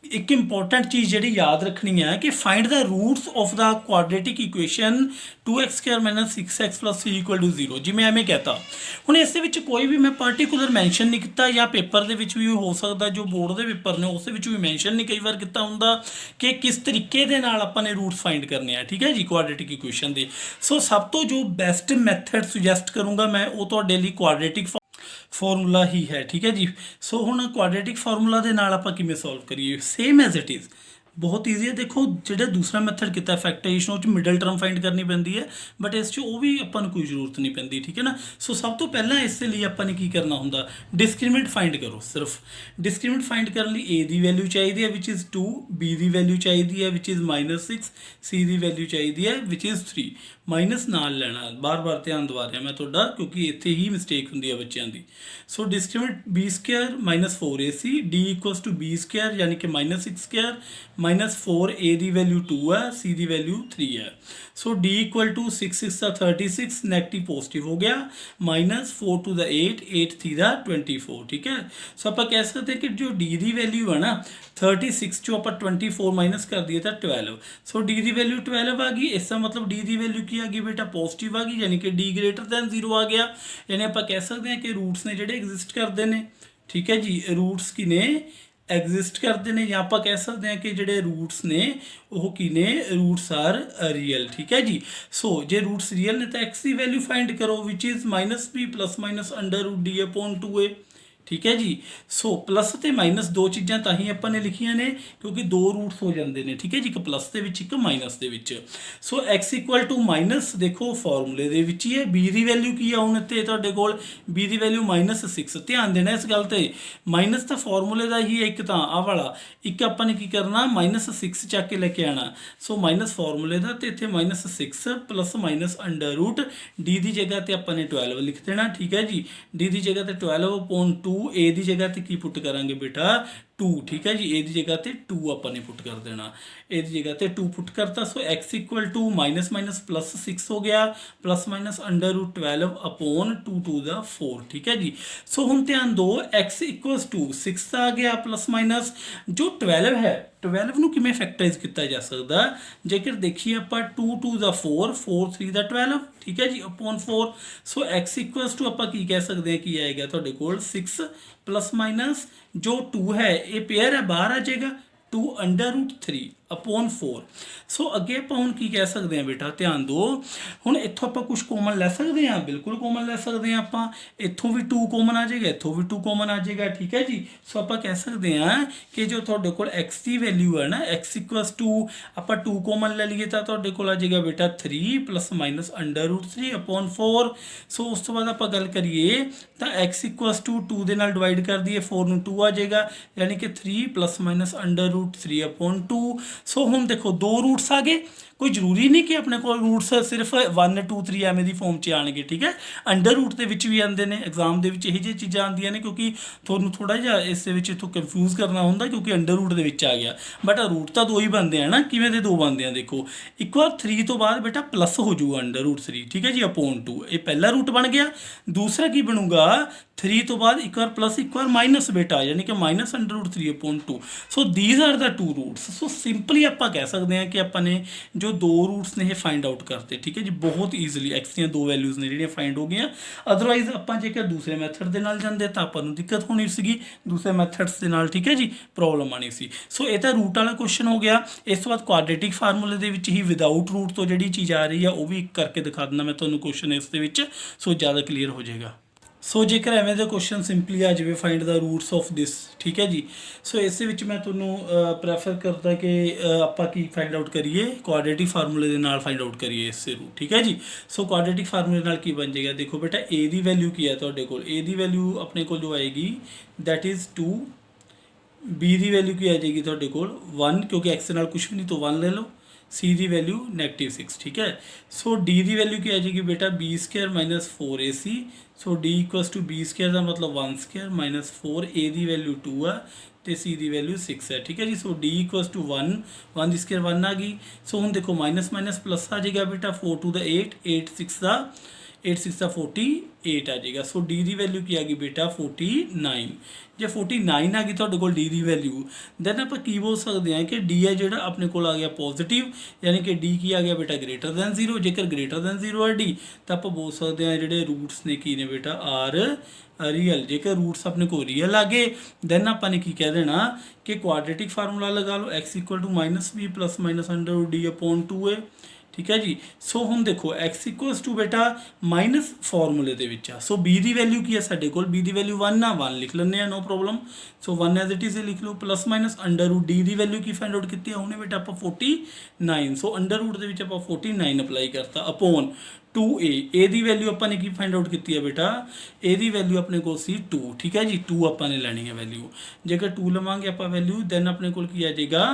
एक इंपॉर्टेंट चीज़ जी याद रखनी है कि find the roots of the quadratic equation 2x square minus 6x plus 3 equal to 0 जी मैं एवें कहता हूँ इस कोई भी मैं पार्टिकुलर मैंशन नहीं किया या पेपर के भी हो सकता जो बोर्ड के पेपर ने उस भी मैंशन नहीं कई बार किया होंगे कि किस तरीके के नाल अपने रूट्स फाइंड करने हैं ठीक है जी क्वाड्रेटिक इक्वेशन के। सो सब तो जो बेस्ट मैथड सुजैसट करूँगा मैं वो तुहाडे लई क्वाड्रेटिक फॉर्मूला ही है ठीक है जी। सो हुण क्वाड्रेटिक फॉर्मूला के नाल आपां किवें सॉल्व करिए सेम एज इट इज़ बहुत ईजी है। देखो ਜਿਹੜਾ ਦੂਸਰਾ ਮੈਥਡ ਕੀਤਾ ਫੈਕਟਰਾਈਜੇਸ਼ਨ ਉਹ 'ਚ ਮਿਡਲ ਟਰਮ ਫਾਈਂਡ ਕਰਨੀ ਪੈਂਦੀ ਹੈ, ਬਟ ਇਸ 'ਚ ਉਹ ਵੀ ਆਪਾਂ ਨੂੰ ਕੋਈ ਜ਼ਰੂਰਤ ਨਹੀਂ ਪੈਂਦੀ, ਠੀਕ ਹੈ ਨਾ। ਸੋ ਸਭ ਤੋਂ ਪਹਿਲਾਂ ਇਸ ਦੇ ਲਈ ਆਪਾਂ ਨੇ ਕੀ ਕਰਨਾ ਹੁੰਦਾ, ਡਿਸਕ੍ਰੀਮੈਂਟ ਫਾਈਂਡ ਕਰੋ। ਸਿਰਫ ਡਿਸਕ੍ਰੀਮੈਂਟ ਫਾਈਂਡ ਕਰਨ ਲਈ a ਦੀ ਵੈਲਿਊ ਚਾਹੀਦੀ ਹੈ ਵਿਚ ਇਜ਼ 2, b ਦੀ ਵੈਲਿਊ ਚਾਹੀਦੀ ਹੈ ਵਿਚ ਇਜ਼ -6, c ਦੀ ਵੈਲਿਊ ਚਾਹੀਦੀ ਹੈ ਵਿਚ ਇਜ਼ 3। ਮਾਈਨਸ ਨਾਲ ਲੈਣਾ, ਬਾਰ-ਬਾਰ ਧਿਆਨ ਦਵਾ ਰਿਹਾ ਮੈਂ ਤੁਹਾਡਾ, ਕਿਉਂਕਿ ਇੱਥੇ ਹੀ ਮਿਸਟੇਕ ਹੁੰਦੀ ਹੈ ਬੱਚਿਆਂ ਦੀ। So discriminant b square -4ac d equals to b square ਯਾਨੀ ਕਿ -6 ਸਕੁਅਰ -4 a ਦੀ ਵੈਲਿਊ 2 ਹੈ, c ਦੀ ਵੈਲਿਊ 3 ਹੈ। ਸੋ d ਇਕੁਅਲ ਟੂ 6 6 ਦਾ 36, ਨੈਗੇਟਿਵ ਪੋਜ਼ਿਟਿਵ ਹੋ ਗਿਆ, -4 ਟੂ ਦਾ 8, 8 3 ਦਾ 24, ਠੀਕ ਹੈ। ਸੋ ਆਪਾਂ ਕਹਿ ਸਕਦੇ ਕਿ ਜੋ d ਦੀ ਵੈਲਿਊ ਹੈ ਨਾ 36 ਚੋਂ ਆਪਾਂ 24 ਮਾਈਨਸ ਕਰ ਦਈਏ ਤਾਂ 12। ਸੋ d ਦੀ ਵੈਲਿਊ 12 ਆ ਗਈ, ਇਸ ਦਾ ਮਤਲਬ d ਦੀ ਵੈਲਿਊ ਕੀ ਆ ਗਈ ਬੇਟਾ, ਪੋਜ਼ਿਟਿਵ ਆ ਗਈ, ਯਾਨੀ ਕਿ d ਗ੍ਰੇਟਰ ਦੈਨ 0 ਆ ਗਿਆ। ਯਾਨੀ ਆਪਾਂ ਕਹਿ ਸਕਦੇ ਹਾਂ ਕਿ ਰੂਟਸ ਨੇ ਜਿਹੜੇ ਐਗਜ਼ਿਸਟ ਕਰਦੇ ਨੇ, ਠੀਕ ਹੈ ਜੀ। ਰੂਟਸ ਕੀ ਨੇ, ਐਗਜ਼ਿਸਟ ਕਰਦੇ ਨੇ, ਜਾਂ ਆਪਾਂ ਕਹਿ ਸਕਦੇ ਹਾਂ ਕਿ ਜਿਹੜੇ ਰੂਟਸ ਨੇ ਉਹ ਕੀ ਨੇ, ਰੂਟਸ ਆਰ ਰੀਅਲ, ਠੀਕ ਹੈ ਜੀ। ਸੋ ਜੇ ਰੂਟਸ ਰੀਅਲ ਨੇ ਤਾਂ x ਦੀ ਵੈਲਿਊ ਫਾਈਂਡ ਕਰੋ ਵਿਚ ਇਜ਼ -b + -√d/2a, ਠੀਕ ਹੈ ਜੀ। ਸੋ ਪਲੱਸ ਤੇ ਮਾਈਨਸ ਦੋ ਚੀਜ਼ਾਂ ਤਾਂ ਹੀ ਆਪਾਂ ਨੇ ਲਿਖੀਆਂ ਨੇ ਕਿਉਂਕਿ ਦੋ ਰੂਟਸ ਹੋ ਜਾਂਦੇ ਨੇ, ਠੀਕ ਹੈ ਜੀ, ਇੱਕ ਪਲੱਸ ਦੇ ਵਿੱਚ ਇੱਕ ਮਾਈਨਸ ਦੇ ਵਿੱਚ। ਸੋ x ਇਕੁਅਲ ਟੂ ਮਾਈਨਸ, ਦੇਖੋ ਫਾਰਮੂਲੇ ਦੇ ਵਿੱਚ ਹੀ ਹੈ। b ਦੀ ਵੈਲਿਊ ਕੀ ਆ ਹੁਣ ਇੱਥੇ ਤੁਹਾਡੇ ਕੋਲ, b ਦੀ ਵੈਲਿਊ -6। ਧਿਆਨ ਦੇਣਾ ਇਸ ਗੱਲ ਤੇ, ਮਾਈਨਸ ਤਾਂ ਫਾਰਮੂਲੇ ਦਾ ਹੀ ਹੈ ਇੱਕ ਤਾਂ ਆਹ ਵਾਲਾ, ਇੱਕ ਆਪਾਂ ਨੇ ਕੀ ਕਰਨਾ -6 ਚੱਕ ਕੇ ਲੈ ਕੇ ਆਣਾ। ਸੋ ਮਾਈਨਸ ਫਾਰਮੂਲੇ ਦਾ ਤੇ ਇੱਥੇ -6 ਪਲੱਸ -√d ਦੀ ਜਗ੍ਹਾ ਤੇ ਆਪਾਂ ਨੇ 12 ਲਿਖ ਦੇਣਾ, ਠੀਕ ਹੈ ਜੀ। d ਦੀ ਜਗ੍ਹਾ ਤੇ 12/2, a ਦੀ ਜਗ੍ਹਾ ਤੇ ਕੀ ਪੁੱਟ ਕਰਾਂਗੇ ਬੇਟਾ 2, ਠੀਕ ਹੈ ਜੀ। a ਦੀ ਜਗ੍ਹਾ ਤੇ 2 ਆਪਾਂ ਨੇ ਪੁੱਟ ਕਰ ਦੇਣਾ, a ਦੀ ਜਗ੍ਹਾ ਤੇ 2 ਪੁੱਟ ਕਰਤਾ। ਸੋ x ਇਕੁਅਲ ਟੂ -+6 ਹੋ ਗਿਆ, +√12/2 2 ਦਾ 4, ਠੀਕ ਹੈ ਜੀ। ਸੋ ਹੁਣ ਧਿਆਨ ਦਿਓ x ਇਕੁਅਲਸ ਟੂ 6 ਆ ਗਿਆ, ਪਲੱਸ ਜੋ 12 ਹੈ 12 ਨੂੰ ਕਿਵੇਂ ਫੈਕਟਰਾਈਜ਼ ਕੀਤਾ ਜਾ ਸਕਦਾ, ਜੇਕਰ ਦੇਖੀਏ ਆਪਾਂ 2 2 ਦਾ 4, 4 3 ਦਾ 12, ਠੀਕ ਹੈ ਜੀ, upon 4। So x equals to ਆਪਾਂ ਕੀ ਕਹਿ ਸਕਦੇ ਹਾਂ, ਕੀ ਆਏਗਾ ਤੁਹਾਡੇ ਕੋਲ 6 + ਜੋ 2 ਹੈ ਇਹ ਪੇਅਰ ਹੈ, ਬਾਹਰ ਆ ਜਾਏਗਾ 2√3/4। ਸੋ ਅੱਗੇ ਆਪਾਂ ਹੁਣ ਕੀ ਕਹਿ ਸਕਦੇ ਹਾਂ ਬੇਟਾ, ਧਿਆਨ ਦਿਓ। ਹੁਣ ਇੱਥੋਂ ਆਪਾਂ ਕੁਝ ਕਾਮਨ ਲੈ ਸਕਦੇ ਹਾਂ, ਬਿਲਕੁਲ ਕਾਮਨ ਲੈ ਸਕਦੇ ਹਾਂ ਆਪਾਂ। ਇੱਥੋਂ ਵੀ 2 ਕਾਮਨ ਆ ਜਾਏਗਾ, ਇੱਥੋਂ ਵੀ 2 ਕਾਮਨ ਆ ਜਾਏਗਾ, ਠੀਕ ਹੈ ਜੀ। ਸੋ ਆਪਾਂ ਕਹਿ ਸਕਦੇ ਹਾਂ ਕਿ ਜੋ ਤੁਹਾਡੇ ਕੋਲ x ਦੀ ਵੈਲਿਊ ਹੈ ਨਾ, x ਇਕੁਅਲਸ ਟੂ ਆਪਾਂ 2 ਕਾਮਨ ਲੈ ਲਈਏ ਤਾਂ ਤੁਹਾਡੇ ਕੋਲ ਆ ਜਾਏਗਾ ਬੇਟਾ 3 ± √3/4। ਸੋ ਉਸ ਤੋਂ ਬਾਅਦ ਆਪਾਂ ਗੱਲ ਕਰੀਏ ਤਾਂ x ਇਕੁਅਲਸ ਟੂ 2 ਦੇ ਨਾਲ ਡਿਵਾਈਡ ਕਰ ਦਈਏ, 4 ਨੂੰ 2 ਆ ਜਾਏਗਾ, ਯਾਨੀ ਕਿ 3 ± √3/2। ਸੋ ਹੁਣ ਦੇਖੋ ਦੋ ਰੂਟਸ ਆ ਗਏ, ਕੋਈ ਜ਼ਰੂਰੀ ਨਹੀਂ ਕਿ ਆਪਣੇ ਕੋਲ ਰੂਟਸ ਸਿਰਫ 1 2 3 ਐਵੇਂ ਦੀ ਫਾਰਮ 'ਚ ਆਣਗੇ, ਠੀਕ ਹੈ। ਅੰਡਰ ਰੂਟ ਦੇ ਵਿੱਚ ਵੀ ਆਉਂਦੇ ਨੇ, ਐਗਜ਼ਾਮ ਦੇ ਵਿੱਚ ਇਹੋ ਜਿਹੀ ਚੀਜ਼ਾਂ ਆਉਂਦੀਆਂ ਨੇ, ਕਿਉਂਕਿ ਤੁਹਾਨੂੰ ਥੋੜਾ ਜਿਹਾ ਇਸ ਦੇ ਵਿੱਚ ਇੱਥੋਂ ਕਨਫਿਊਜ਼ ਕਰਨਾ ਹੁੰਦਾ ਕਿਉਂਕਿ ਅੰਡਰ ਰੂਟ ਦੇ ਵਿੱਚ ਆ ਗਿਆ, ਬਟ ਰੂਟ ਤਾਂ ਦੋ ਹੀ ਬਣਦੇ ਆ ਨਾ। ਕਿਵੇਂ ਦੇ ਦੋ ਬਣਦੇ ਆ, ਦੇਖੋ ਇੱਕ ਵਾਰ 3 ਤੋਂ ਬਾਅਦ ਬੇਟਾ ਪਲੱਸ ਹੋ ਜਾਊਗਾ √3, ਠੀਕ ਹੈ ਜੀ, ਅਪੋਨ 2। ਇਹ ਪਹਿਲਾ ਰੂਟ ਬਣ ਗਿਆ। ਦੂਸਰਾ ਕੀ ਬਣੂਗਾ, 3 ਤੋਂ ਬਾਅਦ ਇੱਕ ਵਾਰ ਪਲੱਸ ਇੱਕ ਵਾਰ ਮਾਈਨਸ ਬੇਟਾ, ਯਾਨੀ ਕਿ -√3/2। So these are the 2 roots. So simply ਆਪਾਂ ਕਹਿ ਸਕਦੇ ਹਾਂ ਕਿ ਆਪਾਂ ਨੇ ਜੋ ਦੋ ਰੂਟਸ ਨੇ ਇਹ ਫਾਈਂਡ ਆਊਟ ਕਰਤੇ, ਠੀਕ ਹੈ ਜੀ, ਬਹੁਤ ਈਜ਼ੀਲੀ। x ਦੀਆਂ ਦੋ ਵੈਲਿਊਜ਼ ਨੇ ਜਿਹੜੀਆਂ ਫਾਈਂਡ ਹੋ ਗਈਆਂ। ਅਦਰਵਾਈਜ਼ ਆਪਾਂ ਜੇਕਰ ਦੂਸਰੇ ਮੈਥਡ ਦੇ ਨਾਲ ਜਾਂਦੇ ਤਾਂ ਆਪਾਂ ਨੂੰ ਦਿੱਕਤ ਹੋਣੀ ਸੀਗੀ, ਦੂਸਰੇ ਮੈਥਡਸ ਦੇ ਨਾਲ, ਠੀਕ ਹੈ ਜੀ, ਪ੍ਰੋਬਲਮ ਆਣੀ ਸੀ। ਸੋ ਇਹ ਤਾਂ ਰੂਟ ਵਾਲਾ ਕੁਐਸਚਨ ਹੋ ਗਿਆ। ਇਸ ਤੋਂ ਬਾਅਦ ਕੁਆਡਰੇਟਿਕ ਫਾਰਮੂਲੇ ਦੇ ਵਿੱਚ ਹੀ ਵਿਦਆਊਟ ਰੂਟ ਤੋਂ ਜਿਹੜੀ ਚੀਜ਼ ਆ ਰਹੀ ਆ ਉਹ ਵੀ ਕਰਕੇ ਦਿਖਾ ਦਿੰਦਾ ਮੈਂ ਤੁਹਾਨੂੰ ਕੁਐਸਚਨ ਇਸ ਦੇ ਵਿੱਚ, ਸੋ ਜ਼ਿਆਦਾ ਕਲੀਅਰ ਹੋ ਜਾਏਗਾ। ਸੋ ਜੇਕਰ ਐਵੇਂ ਦਾ ਕੁਐਸਚਨ ਸਿੰਪਲੀ ਆ ਜਾਵੇ find the roots of this, ਠੀਕ ਹੈ ਜੀ। ਸੋ ਇਸ ਦੇ ਵਿੱਚ ਮੈਂ ਤੁਹਾਨੂੰ ਪ੍ਰੈਫਰ ਕਰਦਾ ਕਿ ਆਪਾਂ ਕੀ ਫਾਈਂਡ ਆਊਟ ਕਰੀਏ, ਕੁਆਡਰੇਟਿਕ ਫਾਰਮੂਲੇ ਦੇ ਨਾਲ ਫਾਈਂਡ ਆਊਟ ਕਰੀਏ ਇਸੇ ਰੂਟ, ਠੀਕ ਹੈ ਜੀ। ਸੋ ਕੁਆਡਰੇਟਿਕ ਫਾਰਮੂਲੇ ਨਾਲ ਕੀ ਬਣ ਜਾਏਗਾ, ਦੇਖੋ ਬੇਟਾ a ਦੀ ਵੈਲਿਊ ਕੀ ਹੈ ਤੁਹਾਡੇ ਕੋਲ, a ਦੀ ਵੈਲਿਊ ਆਪਣੇ ਕੋਲ ਜੋ ਆਏਗੀ that is 2, b the value ਕੀ ਆ ਜਾਏਗੀ ਤੁਹਾਡੇ ਕੋਲ 1, ਕਿਉਂਕਿ x ਨਾਲ ਕੁਝ ਵੀ ਨਹੀਂ ਤਾਂ 1 ਲੈ ਲਓ, c ਦੀ ਵੈਲਿਊ -6, ਠੀਕ ਹੈ। ਸੋ d ਦੀ ਵੈਲਿਊ ਕੀ ਆ ਜਾਏਗੀ ਬੇਟਾ b² - 4ac। So d equals to b² ਦਾ ਮਤਲਬ 1² - 4, a ਦੀ ਵੈਲਿਊ 2 ਆ ਤੇ c ਦੀ ਵੈਲਿਊ 6 ਹੈ, ਠੀਕ ਹੈ ਜੀ। ਸੋ d equals to 1, 1 the square 1 ਆ ਗਈ। ਸੋ ਹੁਣ ਦੇਖੋ ਮਾਈਨਸ ਮਾਈਨਸ ਪਲੱਸ ਆ ਜਾਏਗਾ ਬੇਟਾ, 4 2 ਦਾ 8, 8 6 ਦਾ 48 ਆ ਜਾਏਗਾ। ਸੋ d ਦੀ ਵੈਲਿਊ ਕੀ ਆ ਗਈ ਬੇਟਾ 49। ਜੇ 49 ਆ ਗਈ ਤੁਹਾਡੇ ਕੋਲ d ਦੀ ਵੈਲਿਊ, ਦੈਨ ਆਪਾਂ ਕੀ ਬੋਲ ਸਕਦੇ ਹਾਂ ਕਿ d ਹੈ ਜਿਹੜਾ ਆਪਣੇ ਕੋਲ ਆ ਗਿਆ ਪੋਜ਼ਿਟਿਵ, ਯਾਨੀ ਕਿ d ਕੀ ਆ ਗਿਆ ਬੇਟਾ ਗ੍ਰੇਟਰ ਦੈਨ 0। ਜੇਕਰ ਗ੍ਰੇਟਰ ਦੈਨ 0 ਹੈ d ਤਾਂ ਆਪਾਂ ਬੋਲ ਸਕਦੇ ਹਾਂ ਜਿਹੜੇ ਰੂਟਸ ਨੇ ਕੀ ਨੇ ਬੇਟਾ ਆਰ ਰੀਅਲ। ਜੇਕਰ ਰੂਟਸ ਆਪਣੇ ਕੋਲ ਰੀਅਲ ਆ ਗਏ ਦੈਨ ਆਪਾਂ ਨੇ ਕੀ ਕਹਿ ਦੇਣਾ ਕਿ ਕੁਆਡਰੇਟਿਕ ਫਾਰਮੂਲਾ ਲਗਾ ਲਓ, x equal to -b + -√d/2a, ਠੀਕ ਹੈ ਜੀ। ਸੋ ਹੁਣ ਦੇਖੋ x ਇਕੁਅਲਸ ਟੂ ਬੇਟਾ ਮਾਈਨਸ ਫਾਰਮੂਲੇ ਦੇ ਵਿੱਚ ਆ। ਸੋ b ਦੀ ਵੈਲਿਊ ਕੀ ਹੈ ਸਾਡੇ ਕੋਲ, b ਦੀ ਵੈਲਿਊ 1 ਆ, 1 ਲਿਖ ਲੈਂਦੇ ਆ, no problem. So 1 as it is ਲਿਖ ਲਓ, plus minus under root d ਦੀ ਵੈਲਿਊ ਕੀ ਫਾਈਂਡ ਆਊਟ ਕੀਤੀ ਆ ਉਹਨੇ ਬੇਟਾ ਆਪਾਂ 49। ਸੋ ਅੰਡਰ ਰੂਟ ਦੇ ਵਿੱਚ ਆਪਾਂ 49 ਅਪਲਾਈ ਕਰਤਾ upon 2a। a the value ਆਪਾਂ ਨੇ ਕੀ ਫਾਈਂਡ ਆਊਟ ਕੀਤੀ ਹੈ ਬੇਟਾ, a ਦੀ ਵੈਲਿਊ ਆਪਣੇ ਕੋਲ ਸੀ 2, ਠੀਕ ਹੈ ਜੀ। 2 ਆਪਾਂ ਨੇ ਲੈਣੀ ਹੈ ਵੈਲਿਊ। ਜੇਕਰ 2 ਲਵਾਂਗੇ ਆਪਾਂ ਵੈਲਿਊ, ਦੈਨ ਆਪਣੇ ਕੋਲ ਕੀ ਆ ਜਾਏਗਾ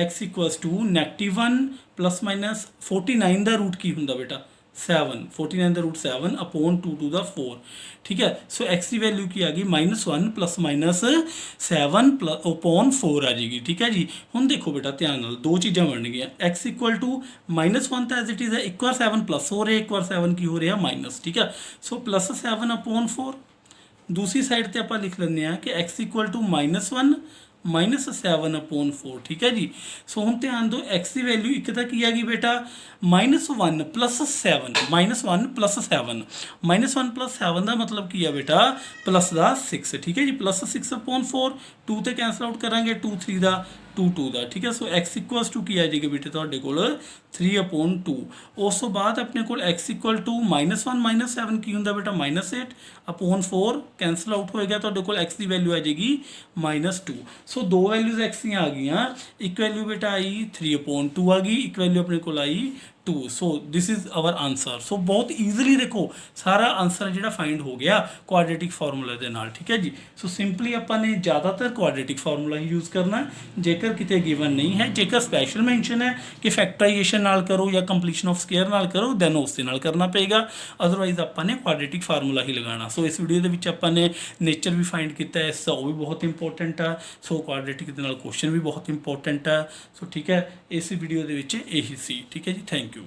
x equals to -1 plus minus 49 ਦਾ ਰੂਟ ਕੀ ਹੁੰਦਾ ਬੇਟਾ 7, 49 ਦਾ ਰੂਟ 7 ਅਪੋਨ 2 ਟੂ ਦਾ 4, ਠੀਕ ਹੈ। ਸੋ x ਦੀ ਵੈਲਿਊ ਕੀ ਆ ਗਈ -1 ਪਲੱਸ ਮਾਈਨਸ 7 ਅਪੋਨ 4 ਆ ਜਾਏਗੀ, ਠੀਕ ਹੈ ਜੀ। ਹੁਣ ਦੇਖੋ ਬੇਟਾ ਧਿਆਨ ਨਾਲ ਦੋ ਚੀਜ਼ਾਂ ਬਣ ਗਈਆਂ, x ਇਕੁਅਲ ਟੂ -1 ਤਾਂ ਐਜ਼ ਇਟ ਇਜ਼ ਹੈ, ਇੱਕ ਵਾਰ 7 ਪਲੱਸ ਹੋ ਰਿਹਾ, ਇੱਕ ਵਾਰ 7 ਕੀ ਹੋ ਰਿਹਾ ਮਾਈਨਸ, ਠੀਕ ਹੈ। ਸੋ ਪਲੱਸ 7 ਅਪੋਨ 4। ਦੂਸਰੀ ਸਾਈਡ ਤੇ ਆਪਾਂ ਲਿਖ ਲੈਂਦੇ ਹਾਂ ਕਿ x equal to -1 minus 7 upon 4, ਠੀਕ ਹੈ ਜੀ। ਸੋ ਹੁਣ ਧਿਆਨ ਦਿਓ x ਦੀ ਵੈਲਿਊ ਇੱਕ ਤਾਂ ਕੀ ਆ ਗਈ ਬੇਟਾ -1 ਪਲੱਸ 7, -1 ਪਲੱਸ 7, -1 ਪਲੱਸ 7 ਦਾ ਮਤਲਬ ਕੀ ਆ ਬੇਟਾ ਪਲੱਸ ਦਾ 6, ਠੀਕ ਹੈ ਜੀ। ਪਲੱਸ 6 ਅਪੋਨ 4, 2 ਤੇ ਕੈਂਸਲ ਆਊਟ ਕਰਾਂਗੇ, 2 3 ਦਾ 2 2 ਦਾ, ਠੀਕ ਹੈ। ਸੋ x ਇਕੁਅਲਸ ਟੂ ਕੀ ਆ ਜਾਏਗਾ ਬੇਟੇ ਤੁਹਾਡੇ ਕੋਲ 3 ਅਪੋਨ 2। ਉਸ ਤੋਂ ਬਾਅਦ ਆਪਣੇ ਕੋਲ x ਇਕੁਅਲ ਟੂ -1 ਮਾਈਨਸ 7 ਕੀ ਹੁੰਦਾ ਬੇਟਾ -8 ਅਪੋਨ 4 ਕੈਂਸਲ ਆਊਟ ਹੋਏਗਾ, ਤੁਹਾਡੇ ਕੋਲ x ਦੀ ਵੈਲਿਊ ਆ ਜਾਏਗੀ -2। ਸੋ ਦੋ ਵੈਲਿਊਜ਼ x ਦੀਆਂ ਆ ਗਈਆਂ, ਇੱਕ ਵੈਲਿਊ ਬੇਟਾ ਆਈ 3 ਅਪੋਨ 2 ਆ ਗਈ, ਇੱਕ ਵੈਲਿਊ ਆਪਣੇ ਕੋਲ ਆਈ 2। ਸੋ ਦਿਸ ਇਜ਼ ਆਵਰ ਆਂਸਰ। ਸੋ ਬਹੁਤ ਈਜ਼ੀਲੀ ਦੇਖੋ ਸਾਰਾ ਆਂਸਰ ਜਿਹੜਾ ਫਾਈਂਡ ਹੋ ਗਿਆ ਕੁਆਡਰੇਟਿਕ ਫਾਰਮੂਲਾ ਦੇ ਨਾਲ, ਠੀਕ ਹੈ ਜੀ। ਸੋ ਸਿੰਪਲੀ ਆਪਾਂ ਨੇ ਜ਼ਿਆਦਾਤਰ ਕੁਆਡਰੇਟਿਕ ਫਾਰਮੂਲਾ ਹੀ ਯੂਜ਼ ਕਰਨਾ ਜੇਕਰ ਕਿਤੇ ਗਿਵਨ ਨਹੀਂ ਹੈ। ਜੇਕਰ ਸਪੈਸ਼ਲ ਮੈਂਸ਼ਨ ਹੈ ਕਿ ਫੈਕਟਰਾਈਜੇਸ਼ਨ ਨਾਲ ਕਰੋ ਜਾਂ ਕੰਪਲੀਸ਼ਨ ਆਫ ਸਕੁਅਰ ਨਾਲ ਕਰੋ, ਦੈਨ ਉਸ ਦੇ ਨਾਲ ਕਰਨਾ ਪਏਗਾ, ਅਦਰਵਾਈਜ਼ ਆਪਾਂ ਨੇ ਕੁਆਡਰੇਟਿਕ ਫਾਰਮੂਲਾ ਹੀ ਲਗਾਉਣਾ। ਸੋ ਇਸ ਵੀਡੀਓ ਦੇ ਵਿੱਚ ਆਪਾਂ ਨੇ ਨੇਚਰ ਵੀ ਫਾਈਂਡ ਕੀਤਾ ਹੈ, ਇਸ ਉਹ ਵੀ ਬਹੁਤ ਇੰਪੋਰਟੈਂਟ ਆ। ਸੋ ਕੁਆਡਰੇਟਿਕ ਦੇ ਨਾਲ ਕੁਐਸਚਨ ਵੀ ਬਹੁਤ ਇੰਪੋਰਟੈਂਟ ਆ। ਸੋ ਠੀਕ ਹੈ, ਇਸ ਵੀਡੀਓ ਦੇ ਵਿੱਚ ਇਹੀ ਸੀ, ਠੀਕ ਹੈ ਜੀ। Thank you.